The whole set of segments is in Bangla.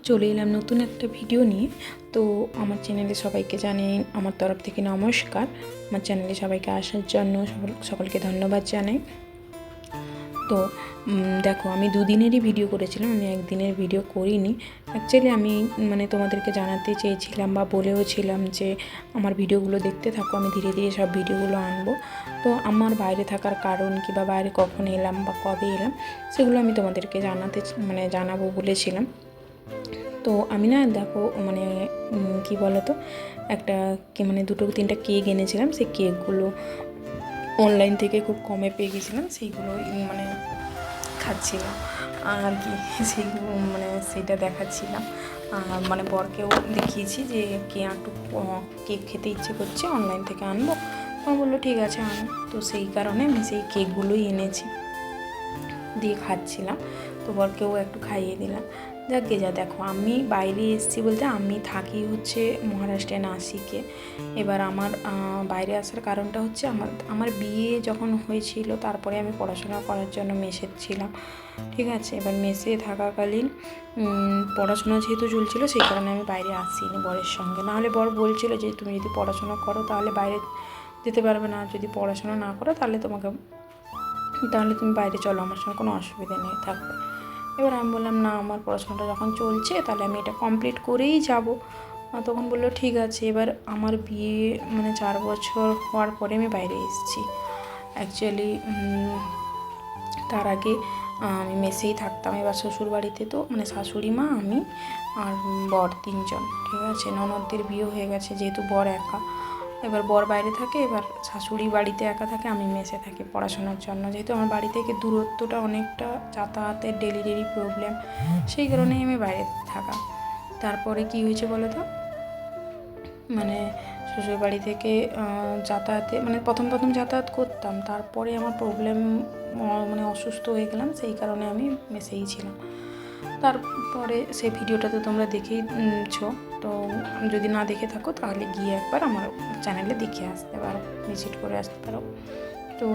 চলে এলাম নতুন একটা ভিডিও নিয়ে। তো আমার চ্যানেলে সবাইকে জানাই আমার তরফ থেকে নমস্কার। আমার চ্যানেলে সবাইকে আসার জন্য সকলকে ধন্যবাদ জানাই। তো দেখো, আমি দুদিনেরই ভিডিও করেছিলাম, আমি একদিনের ভিডিও করিনি। অ্যাকচুয়ালি আমি তোমাদেরকে জানাতে চেয়েছিলাম বা বলেও ছিলাম যে আমার ভিডিওগুলো দেখতে থাকো, আমি ধীরে ধীরে সব ভিডিওগুলো আনবো। তো আমার বাইরে থাকার কারণ কি বা বাইরে কখন এলাম বা কবে এলাম সেগুলো আমি তোমাদেরকে জানাবো বলেছিলাম। তো আমি না দেখো কি বলো তো, একটা দুটো তিনটা কেক এনেছিলাম। সেই কেকগুলো অনলাইন থেকে খুব কমে পেয়ে গেছিলাম, সেইগুলো খাচ্ছিলাম আর কি, সেইগুলো সেইটা দেখাচ্ছিলাম। বরকেও দেখিয়েছি যে একটু কেক খেতে ইচ্ছে করছে, অনলাইন থেকে আনবো। আমার বললো ঠিক আছে আনো। তো সেই কারণে আমি সেই কেকগুলোই এনেছি, দিয়ে খাচ্ছিলাম। তো বরকেও একটু খাইয়ে দিলাম। যাকে যা দেখো, আমি বাইরে এসেছি বলতে আমি থাকি হচ্ছে মহারাষ্ট্রে, নাসিকে। এবার আমার বাইরে আসার কারণটা হচ্ছে আমার বিয়ে যখন হয়েছিল তারপরে আমি পড়াশোনা করার জন্য মেসে ছিলাম, ঠিক আছে। এবার মেসে থাকাকালীন পড়াশোনা যেহেতু চলছিল সেই কারণে আমি বাইরে আসিনি বরের সঙ্গে। নাহলে বর বলছিল যে তুমি যদি পড়াশোনা করো তাহলে বাইরে যেতে পারবে না, যদি পড়াশোনা না করো তাহলে তুমি বাইরে চলো, আমার সঙ্গে কোনো অসুবিধা নেই, থাকবে। এবার আমি বললাম না, আমার পড়াশোনাটা যখন চলছে তাহলে আমি এটা কমপ্লিট করেই যাব। তখন বললো ঠিক আছে। এবার আমার বিয়ে 4 বছর হওয়ার পরে আমি বাইরে এসেছি। অ্যাকচুয়ালি তার আগে আমি মেসেই থাকতাম। এবার শ্বশুর বাড়িতে তো শাশুড়ি মা, আমি আর বর 3 জন, ঠিক আছে। ননদদের বিয়ে হয়ে গেছে, যেহেতু বর একা। এবার বর বাইরে থাকে, এবার শাশুড়ি বাড়িতে একা থাকে, আমি মেসে থাকি পড়াশোনার জন্য। যেহেতু আমার বাড়ি থেকে দূরত্বটা অনেকটা, যাতায়াতের ডেলি প্রবলেম, সেই কারণেই আমি বাইরে থাকা। তারপরে কি হয়েছে বলো তো, শ্বশুর বাড়ি থেকে যাতায়াতে প্রথম যাতায়াত করতাম, তারপরে আমার প্রবলেম অসুস্থ হয়ে গেলাম, সেই কারণে আমি মেসেই ছিলাম। তারপরে সেই ভিডিওটা তো তোমরা দেখেইছো। তো যদি না দেখে থাকো তাহলে গিয়ে একবার আমার চ্যানেলে দেখে আসতে পারো, ভিজিট করে আসতে পারো। তো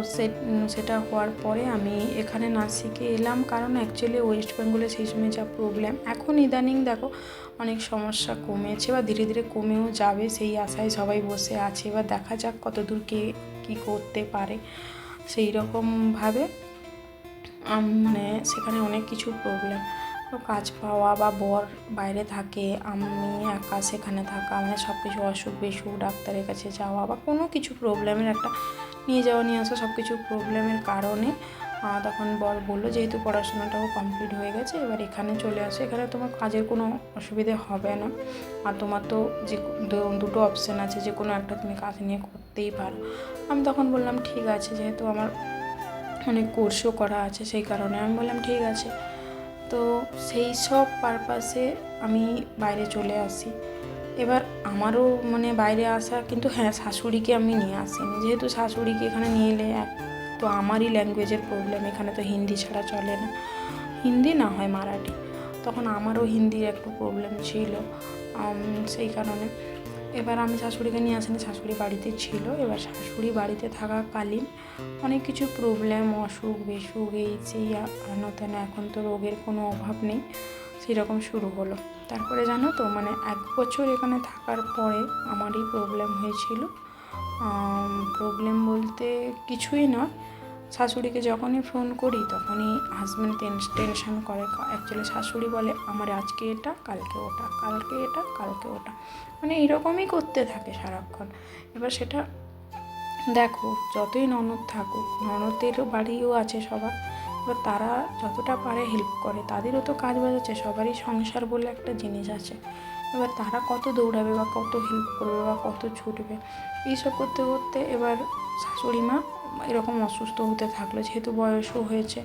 সেটা হওয়ার পরে আমি এখানে নাসিকে এলাম, কারণ অ্যাকচুয়ালি ওয়েস্ট বেঙ্গলে সেই সময় যা প্রবলেম, এখন ইদানিং দেখো অনেক সমস্যা কমেছে বা ধীরে ধীরে কমেও যাবে, সেই আশায় সবাই বসে আছে। এবার দেখা যাক কতদূর কে কী করতে পারে। সেই রকমভাবে সেখানে অনেক কিছু প্রবলেম, কাজ পাওয়া বা বর বাইরে থাকে, আমি একা সেখানে থাকা, সব কিছু অসুখ বিসুখ, ডাক্তারের কাছে যাওয়া বা কোনো কিছু প্রবলেমের একটা নিয়ে যাওয়া নিয়ে আসা, সব কিছু প্রবলেমের কারণে তখন বর বললো যেহেতু পড়াশোনাটাও কমপ্লিট হয়ে গেছে, এবার এখানে চলে আসো, এখানে তোমার কাজের কোনো অসুবিধে হবে না, আর তোমার তো যে দুটো অপশান আছে, যে কোনো একটা তুমি কাজ নিয়ে করতেই পারো। আমি তখন বললাম ঠিক আছে, যেহেতু আমার অনেক কোর্সও করা আছে, সেই কারণে আমি বললাম ঠিক আছে। তো সেই সব পারপাসে আমি বাইরে চলে আসি। এবার আমারও বাইরে আসা, কিন্তু হ্যাঁ, শাশুড়িকে আমি নিয়ে আসিনি, যেহেতু শাশুড়িকে এখানে নিয়ে এলে তো আমারই ল্যাঙ্গুয়েজের প্রবলেম, এখানে তো হিন্দি ছাড়া চলে না, হিন্দি না হয় মারাঠি। তখন আমারও হিন্দির একটু প্রবলেম ছিল, সেই কারণে এবার আমি শাশুড়িকে নিয়ে আসিনি, শাশুড়ি বাড়িতে ছিল। এবার শাশুড়ি বাড়িতে থাকাকালীন অনেক কিছু প্রবলেম, অসুখ বিসুখ, এই সেই হেন তেন, এখন তো রোগের কোনো অভাব নেই, সেরকম শুরু হলো। তারপরে জানো তো 1 বছর এখানে থাকার পরে আমারই প্রবলেম হয়েছিল। প্রবলেম বলতে কিছুই নয়, শাশুড়িকে যখনই ফোন করি তখনই হাজব্যান্ড টেনশন করে। অ্যাকচুয়ালি শাশুড়ি বলে আমার আজকে এটা, কালকে ওটা, কালকে এটা, কালকে ওটা, এইরকমই করতে থাকে সারাক্ষণ। এবার সেটা দেখো, যতই ননদ থাকুক, ননদের বাড়িও আছে সবার, এবার তারা যতটা পারে হেল্প করে, তাদেরও তো কাজ বাজ আছে, সবারই সংসার বলে একটা জিনিস আছে। এবার তারা কত দৌড়াবে বা কত হেল্প করবে বা কত ছুটবে, এইসব করতে করতে এবার শাশুড়ি মা এরকম অসুস্থ হতে থাকলো, যেহেতু বয়সও হয়েছে।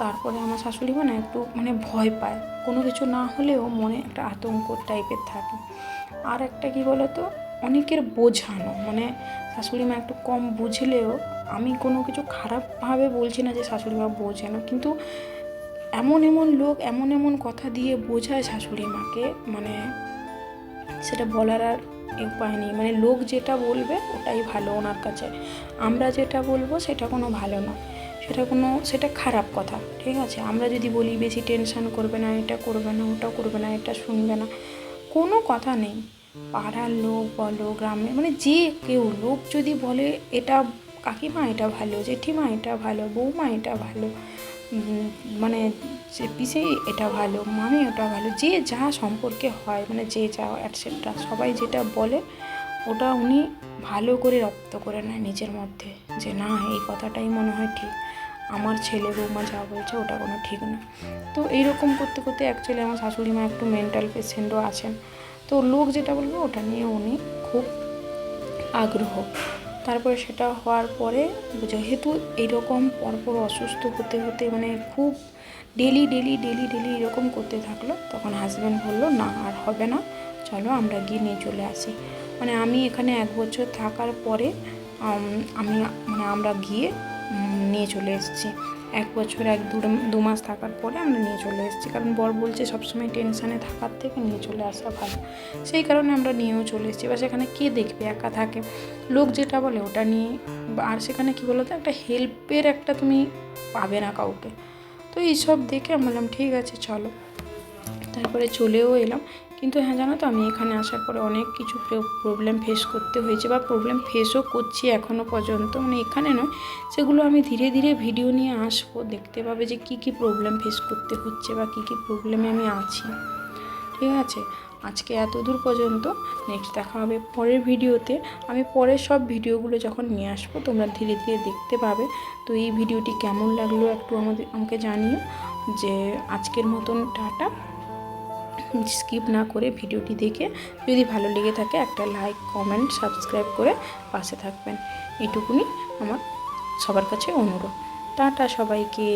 তারপরে আমার শাশুড়ি মা একটু ভয় পায়, কোনো কিছু না হলেও মনে একটা আতঙ্ক টাইপের থাকে। আর একটা কি বলতো, অনেকের বোঝানো, শাশুড়ি মা একটু কম বুঝলেও, আমি কোনো কিছু খারাপভাবে বলছি না যে শাশুড়ি মা বোঝে না, কিন্তু এমন লোক এমন কথা দিয়ে বোঝায় শাশুড়ি মাকে, সেটা বলার আর উপায় নেই। লোক যেটা বলবে ওটাই ভালো ওনার কাছে, আমরা যেটা বলবো সেটা কোনো ভালো না। সেটা খারাপ কথা, ঠিক আছে। আমরা যদি বলি বেশি টেনশন করবে না, এটা করবে না, ওটা করবে না, এটা শুনবে না, কোনো কথা নেই। পাড়ার লোক বলো, গ্রামে মানে যে কেউ লোক যদি বলে এটা কাকিমা এটা ভালো, জেঠিমা এটা ভালো, বৌমা এটা ভালো, মানে যে পিসি এটা ভালো, মামি ওটা ভালো, যে যা সম্পর্কে হয় মানে যে যা অ্যাটসেট্রা সবাই যেটা বলে ওটা উনি ভালো করে রপ্ত করে নেয় নিজের মধ্যে, যে না এই কথাটাই মনে হয় ঠিক, আমার ছেলে বৌমা যা বলছে ওটা কোনো ঠিক না। তো এইরকম করতে করতে অ্যাকচুয়ালি আমার শাশুড়ি মা একটু মেন্টাল পেশেন্টও আছেন। তো লোক যেটা বলবে ওটা নিয়ে উনি খুব আগ্রহ। তারপরে সেটা হওয়ার পরে যেহেতু এরকম পরপর অসুস্থ হতে হতে মানে খুব ডেলি ডেলি ডেলি ডেলি এরকম করতে থাকলো, তখন হাজব্যান্ড বললো না আর হবে না, চলো আমরা গিয়ে নিয়ে চলে আসি। মানে আমি এখানে 1 বছর থাকার পরে আমরা গিয়ে নিয়ে চলে এসেছি। 1 বছর 1-2 মাস থাকার পরে আমরা নিয়ে চলে এসেছি, কারণ বর বলছে সবসময় টেনশানে থাকার থেকে নিয়ে চলে আসা ভালো, সেই কারণে আমরা নিয়েও চলে এসেছি। বা সেখানে কে দেখবে, একা থাকে, লোক যেটা বলে ওটা নিয়ে, আর সেখানে কী বলো তো একটা হেল্পের একটা তুমি পাবে না কাউকে। তো এইসব দেখে আমি বললাম ঠিক আছে চলো, তারপরে চলেও এলাম। কিন্তু হ্যাঁ জানো তো, আমি এখানে আসার পরে অনেক কিছু প্রবলেম ফেস করতে হয়েছে, বা প্রবলেম ফেসও করছি এখনও পর্যন্ত, মানে এখানে নয়, সেগুলো আমি ধীরে ধীরে ভিডিও নিয়ে আসবো, দেখতে পাবে যে কী কী প্রবলেম ফেস করতে হচ্ছে বা কী কী প্রবলেমে আমি আছি, ঠিক আছে। আজকে এত দূর পর্যন্ত, নেক্সট দেখা হবে পরের ভিডিওতে। আমি পরের সব ভিডিওগুলো যখন নিয়ে আসবো তোমরা ধীরে ধীরে দেখতে পাবে। তো এই ভিডিওটি কেমন লাগলো একটু আমাকে জানিও। যে আজকের মতন টাটা, স্কিপ না করে ভিডিওটি দেখে যদি ভালো লেগে থাকে একটা লাইক, কমেন্ট, সাবস্ক্রাইব করে পাশে থাকবেন, এইটুকুনি আমার সবার কাছে অনুরোধ। টাটা সবাইকে।